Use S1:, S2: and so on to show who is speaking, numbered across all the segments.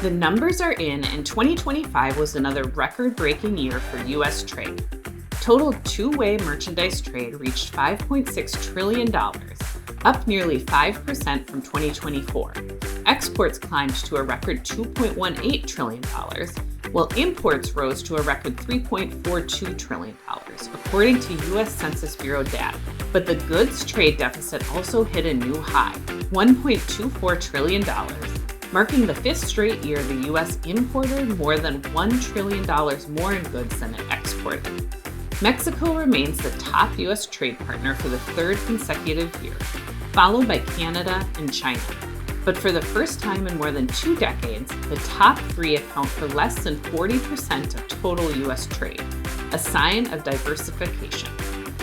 S1: The numbers are in, and 2025 was another record-breaking year for U.S. trade. Total two-way merchandise trade reached $5.6 trillion, up nearly 5% from 2024. Exports climbed to a record $2.18 trillion, while imports rose to a record $3.42 trillion, according to U.S. Census Bureau data. But the goods trade deficit also hit a new high, $1.24 trillion, marking the fifth straight year the U.S. imported more than $1 trillion more in goods than it exported. Mexico remains the top U.S. trade partner for the third consecutive year, followed by Canada and China. But for the first time in more than 2 decades, the top three account for less than 40% of total U.S. trade, a sign of diversification.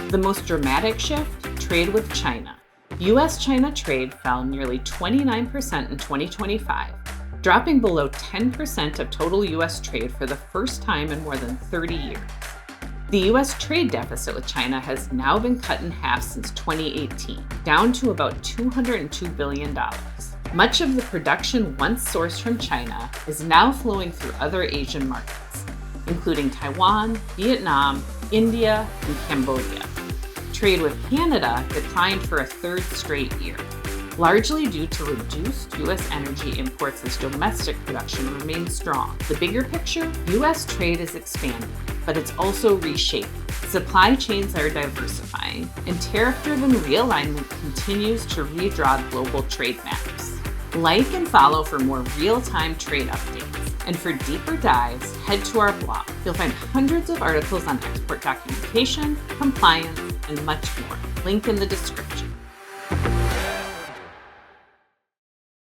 S1: The most dramatic shift, trade with China. U.S.-China trade fell nearly 29% in 2025, dropping below 10% of total U.S. trade for the first time in more than 30 years. The U.S. trade deficit with China has now been cut in half since 2018, down to about $202 billion. Much of the production once sourced from China is now flowing through other Asian markets, including Taiwan, Vietnam, India, and Cambodia. Trade with Canada declined for a third straight year, largely due to reduced U.S. energy imports as domestic production remains strong. The bigger picture, U.S. trade is expanding, but it's also reshaping. Supply chains are diversifying, and tariff-driven realignment continues to redraw global trade maps. Like and follow for more real-time trade updates. And for deeper dives, head to our blog. You'll find hundreds of articles on export documentation, compliance, and much more. Link in the description.